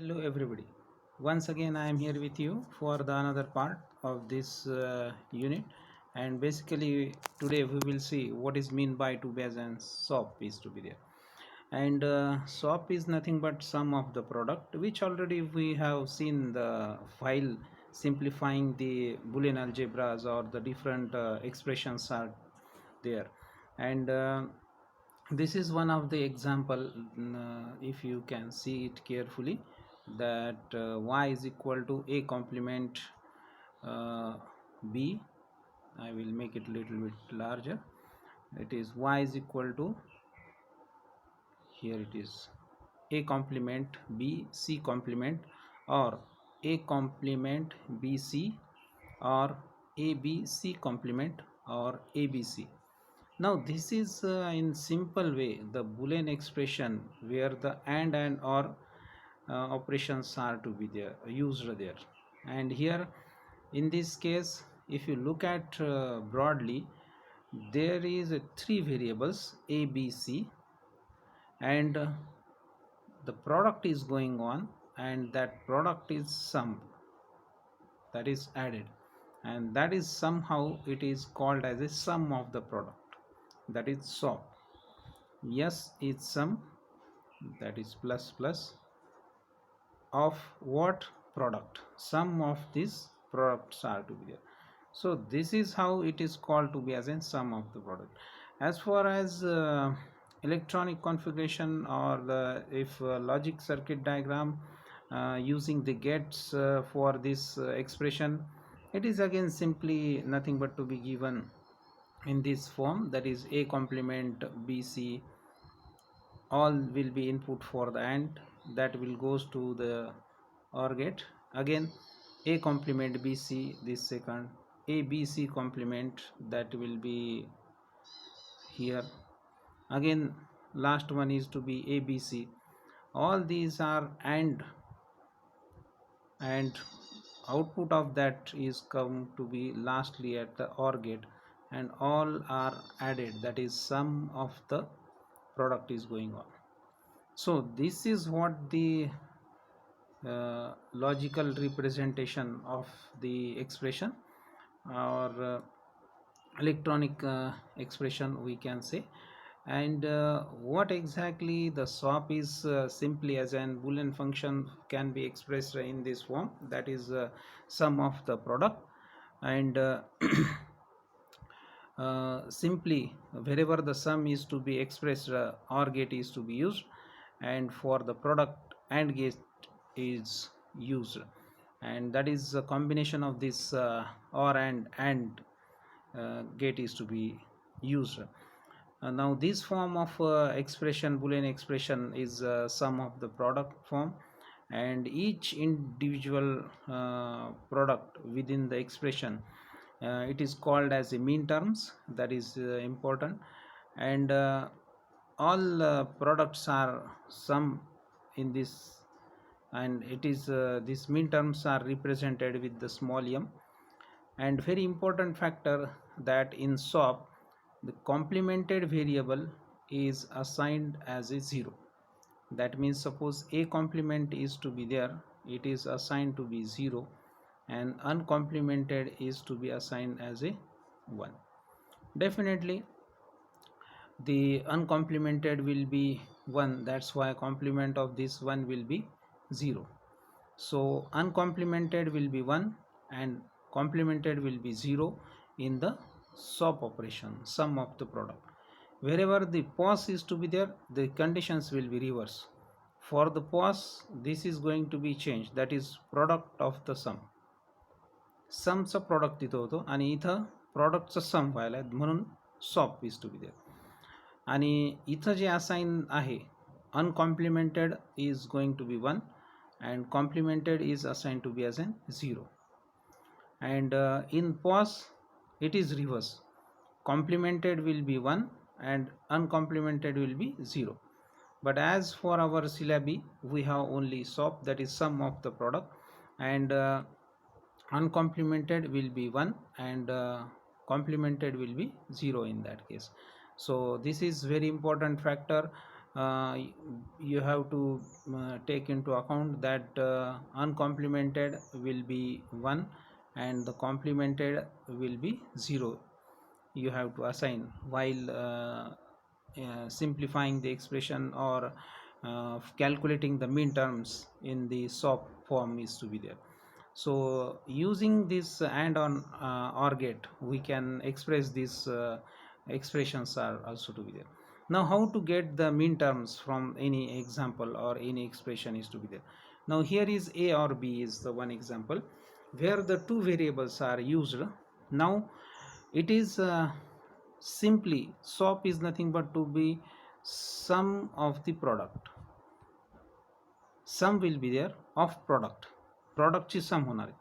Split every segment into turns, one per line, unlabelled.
Hello everybody. Once again I am here with you for the another part of this unit, and basically today we will see what is mean by to base and SOP is to be there. And SOP is nothing but sum of the product, which already we have seen the file simplifying the Boolean algebras or the different expressions are there. And this is one of the example. If you can see it carefully, that y is equal to a complement uh, b. I will make it a little bit larger. It is y is equal to, here it is, a complement b c complement, or a complement bc, or abc complement, or abc. Now this is in simple way the Boolean expression where the and or operations are to be there used there. And here in this case, if you look at broadly, there is three variables a b c, and the product is going on, and that product is sum, that is added, and that is somehow it is called as a sum of the product, that is SOP. Yes, it's sum, that is plus plus of what product, sum of these products are to be there. So this is how it is called to be as in sum of the product. As far as electronic configuration, or the if logic circuit diagram using the gates for this expression, it is again simply nothing but to be given in this form, that is a complement bc, all will be input for the AND, that will goes to the OR gate. Again a complement bc, this second abc complement, that will be here. Again last one is to be abc. All these are and output of that is come to be lastly at the OR gate, and all are added, that is sum of the product is going on. So this is what the logical representation of the expression, or electronic expression we can say. And what exactly the SOP is, simply as an Boolean function can be expressed in this form, that is sum of the product. And simply wherever the sum is to be expressed, OR gate is to be used, and for the product AND gate is used, and that is a combination of this OR and gate is to be used. Now this form of expression, Boolean expression, is sum of the product form, and each individual product within the expression, it is called as a mean terms, that is important. And all products are sum in this, and it is these mean terms are represented with the small m. And very important factor, that in SOP the complemented variable is assigned as a 0. That means suppose a complement is to be there, it is assigned to be 0, and uncomplemented is to be assigned as a 1. Definitely the uncomplemented will be 1, that's why complement of this one will be 0. So uncomplemented will be 1 and complemented will be 0 in the SOP operation, sum of the product. Wherever the pos is to be there, the conditions will be reverse. For the pos, this is going to be changed, that is product of the sum. समचा product तिथं होतो, आणि इथं प्रॉडक्टचं sum व्हायला आहे, म्हणून SOP is to be there. आणि इथं जे असाइन आहे uncomplemented is going to be 1 and complemented is assigned to be as an 0. And in pos it is reverse, complemented will be 1 and uncomplimented will be 0. But as for our syllabi, we have only SOP, that is sum of the product, and uncomplimented will be 1 and complemented will be 0 in that case. So this is very important factor. you have to take into account that uncomplemented will be 1 and the complemented will be 0. You have to assign while simplifying the expression or calculating the mean terms in the SOP form is to be there. So using this and on OR gate we can express these expressions are also to be there. Now how to get the mean terms from any example or any expression is to be there. Now here is A or B is the one example where the two variables are used. Now it is simply SOP is nothing but to be sum of the product. Sum will be there of प्रॉडक्टची सम होणार आहे.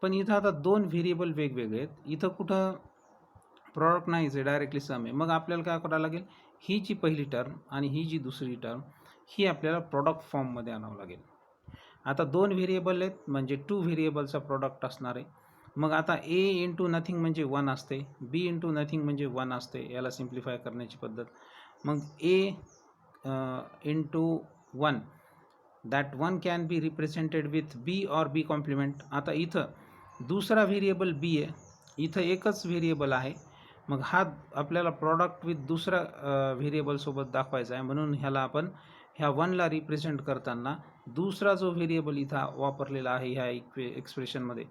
पण इथं आता दोन variable वेगवेगळे आहेत. इथं कुठं प्रॉडक्ट नाहीच आहे, डायरेक्टली सम आहे. मग आपल्याला काय करावं लागेल, ही जी पहिली टर्म आणि ही जी दुसरी टर्म ही आपल्याला प्रॉडक्ट फॉर्ममध्ये आणावं लागेल. आता दोन व्हेरिएबल आहेत म्हणजे टू व्हेरिएबलचा प्रॉडक्ट असणार आहे. मग आता ए इंटू नथिंग म्हणजे 1 असते, बी इंटू नथिंग म्हणजे 1 असते. याला सिम्प्लिफाय करण्याची पद्धत. मग ए into 1 that one can be represented with b or b complement. आता इथं दुसरा व्हेरिएबल b आहे, इथं एकच व्हेरिएबल आहे. मग हा आपल्याला प्रॉडक्ट विथ दुसरा व्हेरिएबल सोबत दाखवायचा आहे. म्हणून ह्याला आपण ह्या 1ला रिप्रेझेंट करताना दुसरा जो व्हेरिएबल इथं वापरलेला आहे ह्या एक्सप्रेशनमध्ये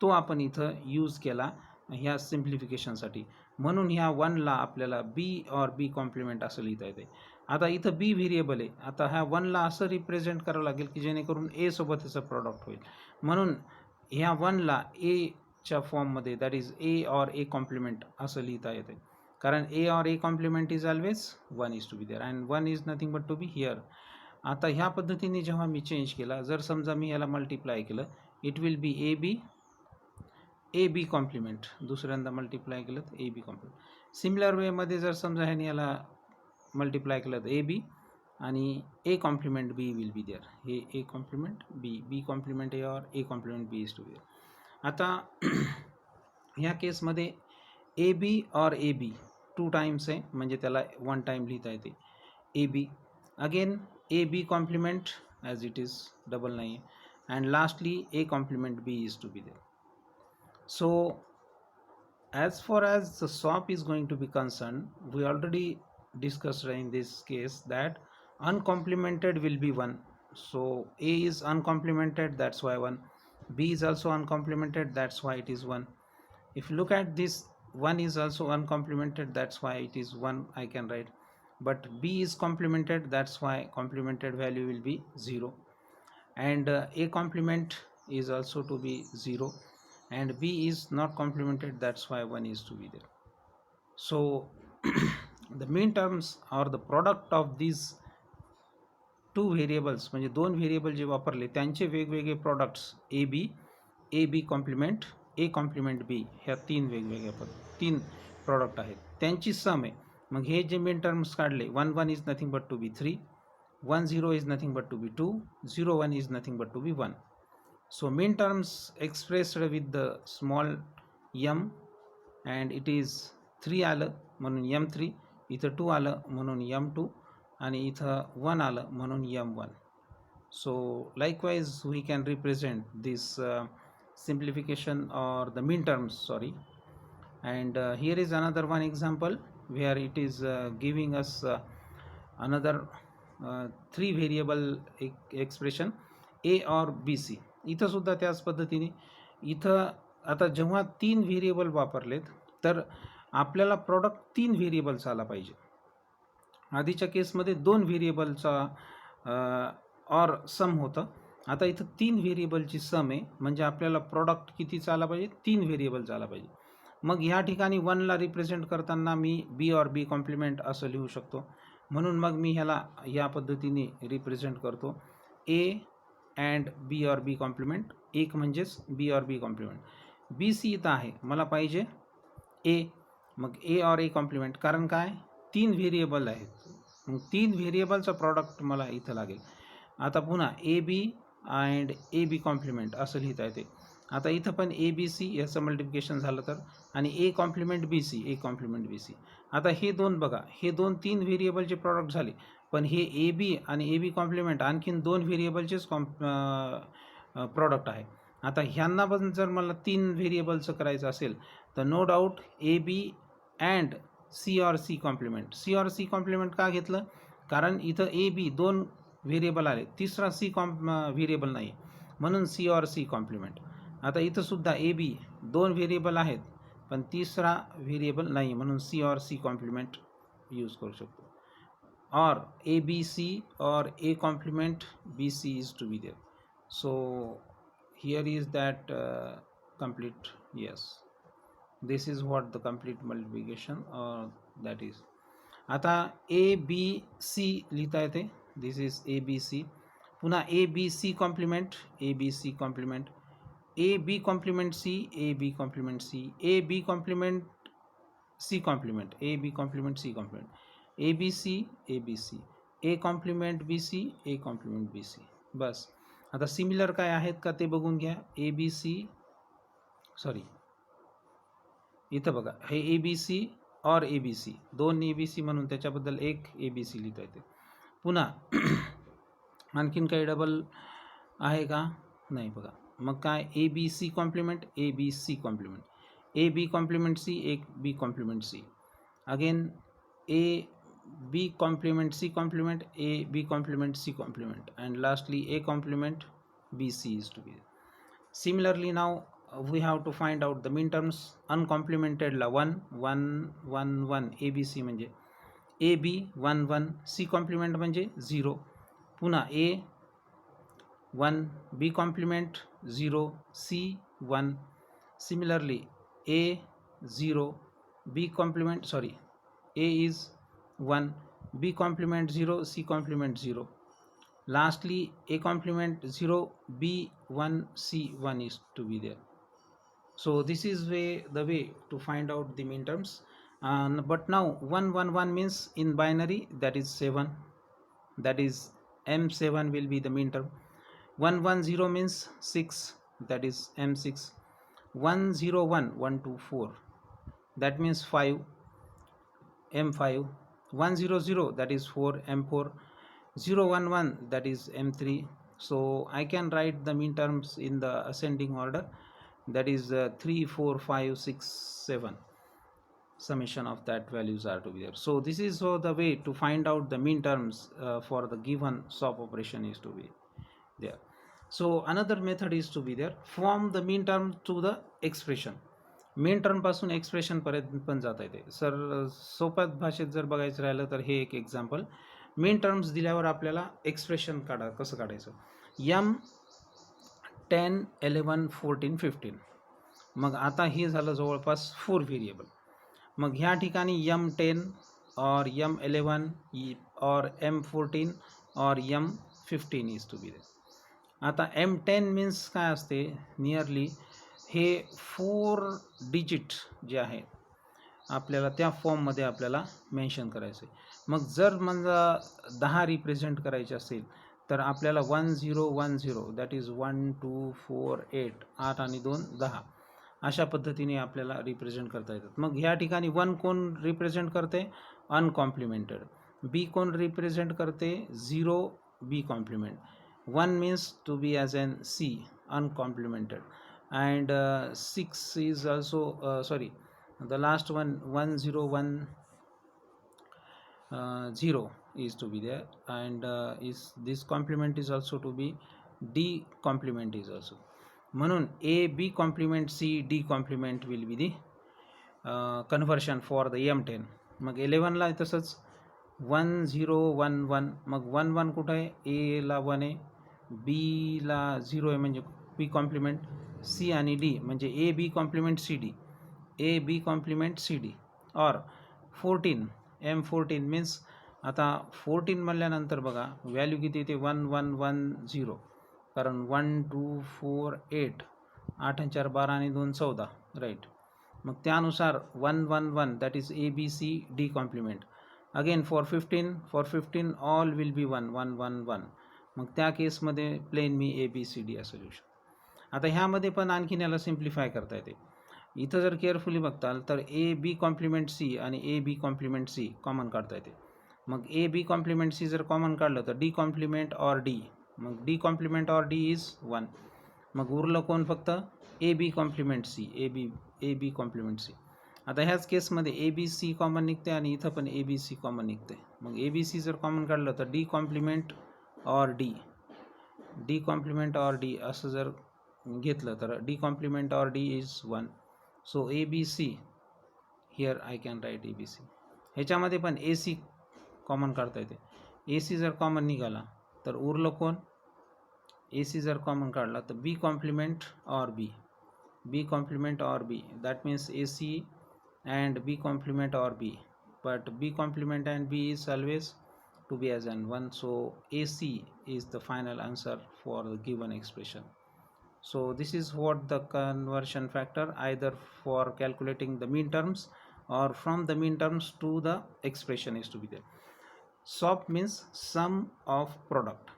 तो आपण इथं यूज केला ह्या सिम्प्लिफिकेशनसाठी. म्हणून ह्या 1ला आपल्याला b और b कॉम्प्लिमेंट असं लिहिता येते. आता इथं बी व्हेरिएबल आहे. आता ह्या 1ला असं रिप्रेझेंट करावं लागेल की जेणेकरून ए सोबत त्याचं प्रॉडक्ट होईल. म्हणून ह्या 1ला एच्या फॉर्ममध्ये that is a or A compliment असं लिहिता येते. कारण A or A complement is always 1 is to be there and 1 is nothing but to be here. आता ह्या पद्धतीने जेव्हा मी चेंज केला, जर समजा मी याला मल्टिप्लाय केलं, it will be A B complement. दुसऱ्यांदा मल्टिप्लाय केलं तर ए बी कॉम्प्लिमेंट. सिमिलर वेमध्ये जर समजा ह्याने याला मल्टिप्लाय केलं तर ए बी आणि A complement B will be there. हे A complement B complement A or A complement B is to be there. आता ह्या केसमध्ये ए बी और ए बी 2 टाइम्स आहे म्हणजे त्याला 1 टाइम लिहिता येते. A B again A B complement as it is double नाही आहे and lastly A complement B is to be there. So as far as the SOP is going to be concerned, we already discussed in this case that uncomplemented will be 1. So A is uncomplemented, that's why 1. B is also uncomplemented, that's why it is 1. If you look at this, 1 is also uncomplemented, that's why it is 1 I can write. But B is complemented, that's why complemented value will be 0. And A complement is also to be 0. And B is not complemented, that's why 1 is to be there. So the mean terms or the product of these two variables म्हणजे दोन variable जे वापरले त्यांचे वेगवेगळे products A B complement A complement B ह्या तीन वेगवेगळ्या 3 product आहेत, त्यांची सम आहे. मग हे जे मेन टर्म्स काढले 1 1 is nothing but to be 3, 1 0 is nothing but to be 2, 0 1 is nothing but to be 1. So mean terms expressed with the small m and it is 3 आलं म्हणून m3, इथं 2 आलं म्हणून m2 आणि इथं 1 आलं म्हणून m1. So likewise we can represent this simplification or the mean terms, sorry. And here is another one example where it is giving us another 3 variable expression a or bc. इथं सुद्धा त्याच पद्धतीने इथं आता जेव्हा 3 व्हेरिएबल वापरलेत तर आपल्याला product 3 व्हेरिएबलचा आला पाहिजे. आधीच्या केसमध्ये 2 व्हेरिएबलचा और सम होतं. आता इथं 3 व्हेरिएबलची सम आहे म्हणजे आपल्याला प्रॉडक्ट कितीचा आला पाहिजे, 3 व्हेरिएबलचा आला पाहिजे. मग ह्या ठिकाणी 1ला रिप्रेझेंट करताना मी बी और बी कॉम्प्लिमेंट असं लिहू शकतो. म्हणून मग मी ह्याला या पद्धतीने रिप्रेझेंट करतो ए अँड बी और बी कॉम्प्लिमेंट. एक म्हणजेच बी और बी कॉम्प्लिमेंट. बी सी इथं आहे, मला पाहिजे ए. मग ए और ए कॉम्प्लिमेंट, कारण काय 3 व्हेरिएबल आहेत मग 3 व्हेरिएबलचा प्रॉडक्ट मला इथं लागेल. आता पुन्हा A B and A B complement असं लिहिता येते. आता इथं पण ए बी सी याचं मल्टिप्लिकेशन झालं तर आणि A complement B C, A complement B C. आता हे दोन बघा, हे 3 व्हेरिएबलचे प्रॉडक्ट झाले पण हे ए बी आणि ए बी कॉम्प्लिमेंट आणखीन दोन व्हेरिएबलचेच प्रॉडक्ट आहे. आता ह्यांना पण जर मला 3 व्हेरिएबलचं करायचं असेल तर no doubt A B and C or C complement. C or C complement का घेतलं? कारण इथं ए बी दोन व्हेरिएबल आले, तिसरा सी व्हेरिएबल नाही, म्हणून सी ऑर सी कॉम्प्लिमेंट. आता इथं सुद्धा ए बी दोन व्हेरिएबल आहेत पण तिसरा व्हेरिएबल नाही, म्हणून सी ऑर सी कॉम्प्लिमेंट यूज करू शकतो. or ABC or A complement BC is to be there. So here is that complete, yes, this is what the complete multiplication that is. आता ABC लिहिता येते, this is ABC. पुन्हा ABC complement, ABC complement, AB complement C, AB complement C, AB complement C complement, AB complement C complement, ABC ABC, A complement BC, A complement BC. बस. आता similar काय आहेत का ते बघून घ्या. ABC, सॉरी इथं बघा, हे ABC और ABC, दोन ABC म्हणून त्याच्याबद्दल एक ABC लिहिता येते. पुन्हा आणखीन काही डबल आहे का? नाही. बघा मग काय, ABC complement, ABC complement, AB complement C, एक B complement C, again A B complement C complement, A B complement C complement, and lastly A complement BC is to be. Similarly now we have to find out the mean terms. Uncomplemented ला 1 1 1 1 ABC म्हणजे AB 1 1, C complement म्हणजे 0, पुन्हा A 1, B complement 0, C 1, similarly A 0, B complement, sorry, A is 1, B complement 0, C complement 0, lastly A complement 0, B 1, C 1 is to be there. So this is the way to find out the mean terms. But now 1 1 1 means in binary that is 7, that is M7 will be the mean term. 1 1 0 means 6, that is M6. 1 0 1 1 2 4, that means 5, M5. 1 0 0, that is 4, M4. 0 1 1, that is M3. So I can write the mean terms in the ascending order, that is 3 4 5 6 7, summation of that values are to be there. So this is the way to find out the mean terms for the given swap operation is to be there. So another method is to be there, form the mean term to the expression. Main टर्मपासून एक्सप्रेशनपर्यंत पण जाता येते. Sir सोप्या भाषेत जर बघायचं राहिलं तर हे एक एक्झाम्पल. मेन टर्म्स दिल्यावर आपल्याला एक्सप्रेशन कसं काढायचं. M 10 11 14 15, मग आता हे झालं जवळपास 4 व्हेरिएबल. मग ह्या ठिकाणी M10 और M11 और M14 और M15 is to be there. आता M10 मीन्स काय असते, नियरली हे 4 डिजिट जे आहे आपल्याला त्या फॉर्ममध्ये आपल्याला मेन्शन करायचं आहे. मग जर म्हणजे 10 रिप्रेझेंट करायचे असेल तर आपल्याला 1010, दॅट इज 1 2 4 8, 8 आणि 2 10, अशा पद्धतीने आपल्याला रिप्रेझेंट करता येतात. मग ह्या ठिकाणी 1 कोण रिप्रेझेंट करते, अनकॉम्प्लिमेंटेड. बी कोण रिप्रेझेंट करते, 0 B complement. 1 means to be as an C, uncomplemented. And 6 is also sorry, the last one 1 0 1 0 is to be there, and is this complement is also to be D complement is also. म्हणून A B complement C D complement will be the conversion for the M10. मग 11 ला तसंच 1 0 1 1, मग 1 1 कुठं आहे, A ला 1 आहे, B ला 0 आहे म्हणजे B complement, C आणि D म्हणजे A B complement C D, A B complement C D. और 14 M14 मीन्स आता 14 म्हणल्यानंतर बघा व्हॅल्यू किती येते, 1 1 1 0, कारण 1 2 4 8, 8 आणि 4 12 आणि 2 14, राईट. मग त्यानुसार 1 1 1, that is A B C D complement. Again for 15 all will be 1 1 1 1, मग त्या केसमध्ये प्लेन मी A B C D असं लिहू शकतो. आता ह्यामध्ये पण आणखीन याला सिम्प्लिफाय करता येते. इथं जर केअरफुली बघताल तर A B कॉम्प्लिमेंट C आणि A B complement C common काढता येते. मग ए बी कॉम्प्लिमेंट सी जर कॉमन काढलं तर डी कॉम्प्लिमेंट ऑर डी, मग D complement or D is 1. मग उरलं कोण फक्त A B complement C, A B complement C. आता ह्याच केसमध्ये ए बी सी कॉमन निघते आणि इथं पण ए बी सी कॉमन निघते. मग ए बी सी जर कॉमन काढलं तर D complement or D, D complement or D असं जर घेतलं तर D complement or D is 1. So A B C, here I can write A B C. ह्याच्यामध्ये पण ए सी कॉमन काढता येते. ए सी जर कॉमन निघाला तर उरलं कोण, ए सी जर कॉमन काढला तर B complement or B, B complement or B, that means A C and b complement or b, but b complement and b is always to be as an 1. So AC is the final answer for the given expression. So this is what the conversion factor, either for calculating the mean terms or from the mean terms to the expression is to be there. SOP means sum of product,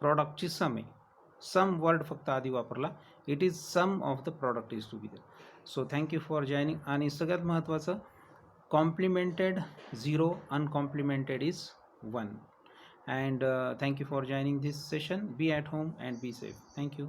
product ची sum आहे. Some word फक्त आधी वापरला, it is sum of the product is to be there. So thank you for joining. आणि सगळ्यात महत्त्वाचं, complemented 0, uncomplemented is 1. And thank you for joining this session. Be at home and be safe. Thank you.